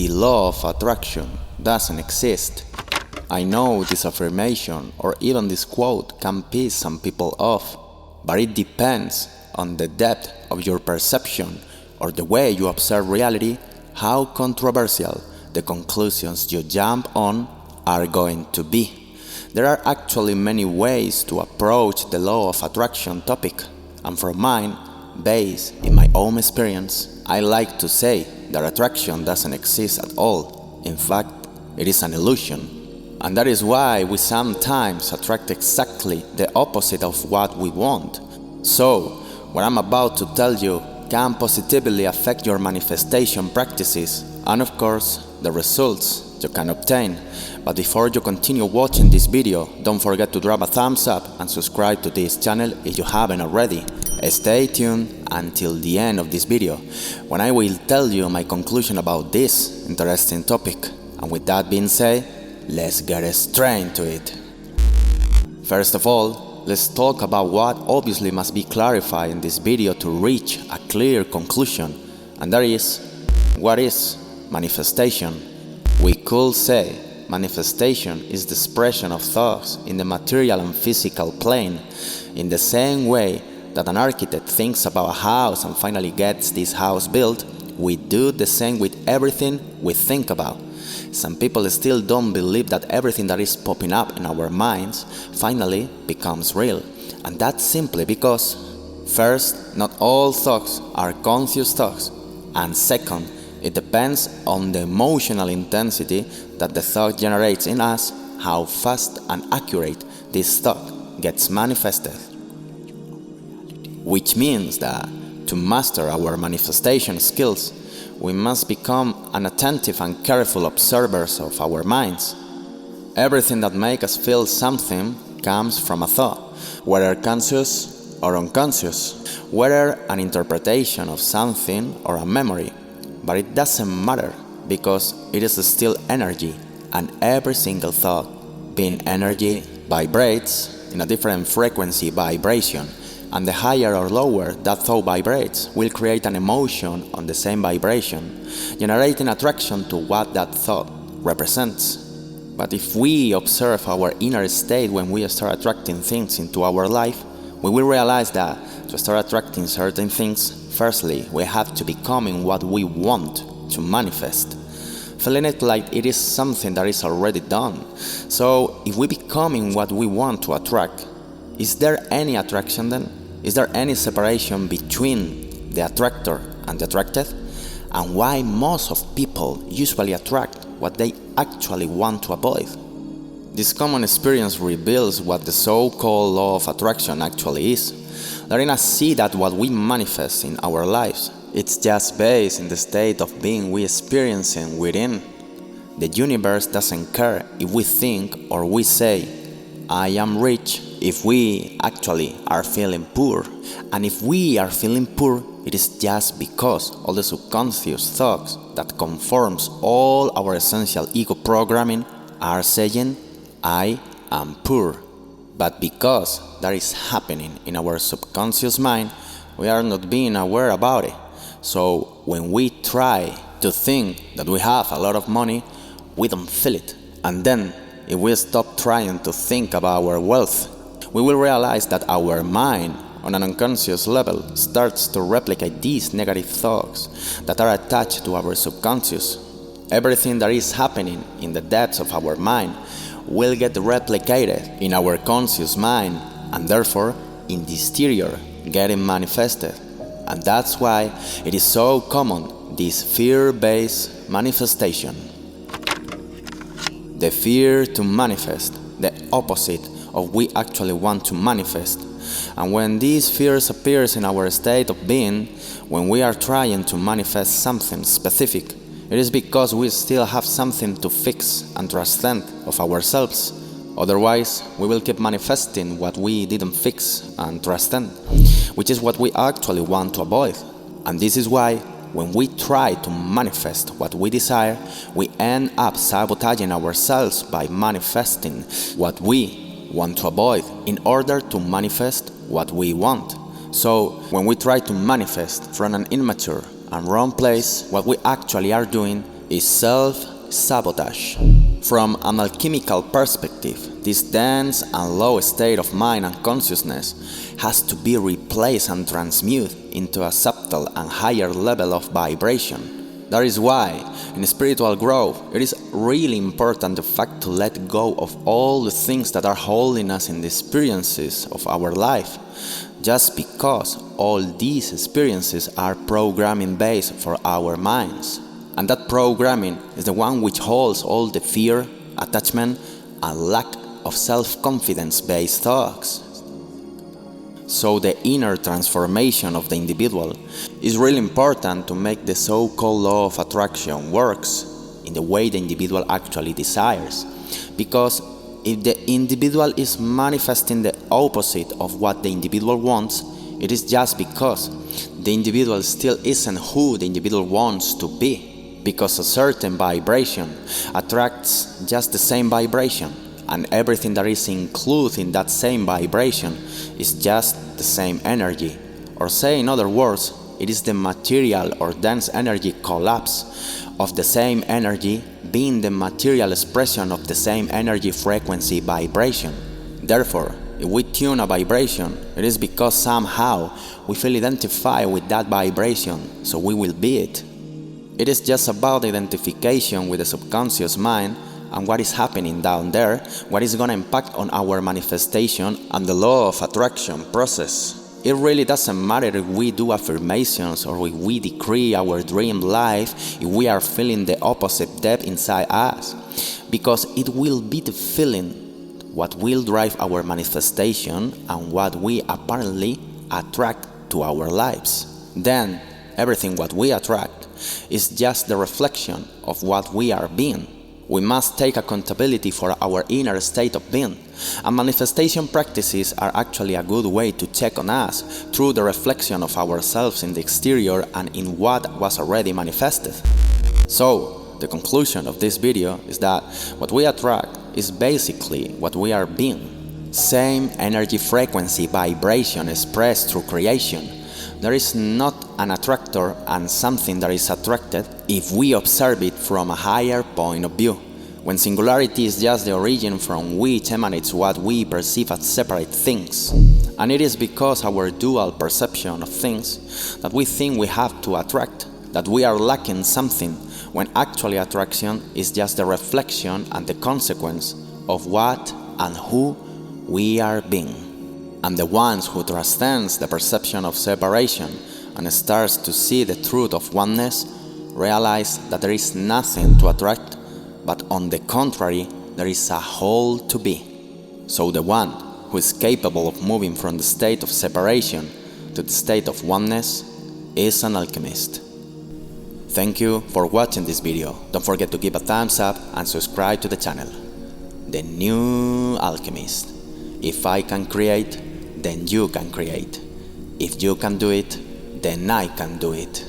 the law of attraction doesn't exist. I know this affirmation or even this quote can piss some people off, but it depends on the depth of your perception or the way you observe reality, how controversial the conclusions you jump on are going to be. There are actually many ways to approach the law of attraction topic, and from mine, based in my own experience, I like to say that attraction doesn't exist at all. In fact, it is an illusion. And that is why we sometimes attract exactly the opposite of what we want. So, what I'm about to tell you can positively affect your manifestation practices and of course, the results you can obtain. But before you continue watching this video, don't forget to drop a thumbs up and subscribe to this channel if you haven't already. Stay tuned until the end of this video, when I will tell you my conclusion about this interesting topic. And with that being said, let's get straight into it. First of all, let's talk about what obviously must be clarified in this video to reach a clear conclusion, and that is, what is manifestation? We could say manifestation is the expression of thoughts in the material and physical plane, in the same way that an architect thinks about a house and finally gets this house built. We do the same with everything we think about. Some people still don't believe that everything that is popping up in our minds finally becomes real. And that's simply because, first, not all thoughts are conscious thoughts, and second, it depends on the emotional intensity that the thought generates in us, how fast and accurate this thought gets manifested. Which means that to master our manifestation skills, we must become an attentive and careful observers of our minds. Everything that makes us feel something comes from a thought, whether conscious or unconscious, whether an interpretation of something or a memory. But it doesn't matter, because it is still energy, and every single thought, being energy, vibrates in a different frequency vibration, and the higher or lower that thought vibrates will create an emotion on the same vibration, generating attraction to what that thought represents. But if we observe our inner state when we start attracting things into our life, we will realize that to start attracting certain things, firstly, we have to becoming what we want to manifest, feeling it like it is something that is already done. So, if we becoming what we want to attract, is there any attraction then? Is there any separation between the attractor and the attracted? And why most of people usually attract what they actually want to avoid? This common experience reveals what the so-called law of attraction actually is. Letting us see that what we manifest in our lives, it's just based in the state of being we experiencing within. The universe doesn't care if we think or we say, I am rich, if we actually are feeling poor. And if we are feeling poor, it is just because all the subconscious thoughts that conforms all our essential ego programming are saying, I am poor. But because that is happening in our subconscious mind, we are not being aware about it. So when we try to think that we have a lot of money, we don't feel it. And then, if we stop trying to think about our wealth, we will realize that our mind, on an unconscious level, starts to replicate these negative thoughts that are attached to our subconscious. Everything that is happening in the depths of our mind will get replicated in our conscious mind, and therefore in the exterior getting manifested. And that's why it is so common, this fear-based manifestation. The fear to manifest, the opposite of we actually want to manifest. And when these fears appears in our state of being, when we are trying to manifest something specific, it is because we still have something to fix and transcend of ourselves. Otherwise, we will keep manifesting what we didn't fix and transcend, which is what we actually want to avoid. And this is why, when we try to manifest what we desire, we end up sabotaging ourselves by manifesting what we want to avoid in order to manifest what we want. So, when we try to manifest from an immature and wrong place, what we actually are doing is self-sabotage. From an alchemical perspective, this dense and low state of mind and consciousness has to be replaced and transmuted into a subtle and higher level of vibration. That is why, in spiritual growth, it is really important the fact to let go of all the things that are holding us in the experiences of our life, just because all these experiences are programming based for our minds. And that programming is the one which holds all the fear, attachment, and lack of self-confidence based thoughts. So the inner transformation of the individual is really important to make the so-called law of attraction works in the way the individual actually desires. Because if the individual is manifesting the opposite of what the individual wants, it is just because the individual still isn't who the individual wants to be. Because a certain vibration attracts just the same vibration, and everything that is included in that same vibration is just the same energy. Or say in other words, it is the material or dense energy collapse of the same energy being the material expression of the same energy frequency vibration. Therefore, if we tune a vibration, it is because somehow we feel identified with that vibration, so we will be it. It is just about identification with the subconscious mind and what is happening down there, what is going to impact on our manifestation and the law of attraction process. It really doesn't matter if we do affirmations or if we decree our dream life, if we are feeling the opposite depth inside us, because it will be the feeling what will drive our manifestation and what we apparently attract to our lives. Then, everything what we attract is just the reflection of what we are being. We must take accountability for our inner state of being, and manifestation practices are actually a good way to check on us through the reflection of ourselves in the exterior and in what was already manifested. So, the conclusion of this video is that what we attract is basically what we are being. Same energy frequency vibration expressed through creation. There is not an attractor and something that is attracted if we observe it from a higher point of view, when singularity is just the origin from which emanates what we perceive as separate things. And it is because our dual perception of things that we think we have to attract, that we are lacking something, when actually attraction is just the reflection and the consequence of what and who we are being. And the ones who transcends the perception of separation and starts to see the truth of oneness realize that there is nothing to attract, but on the contrary, there is a whole to be. So the one who is capable of moving from the state of separation to the state of oneness is an alchemist. Thank you for watching this video. Don't forget to give a thumbs up and subscribe to the channel. The New Alchemist. If I can create, then you can create. If you can do it, then I can do it.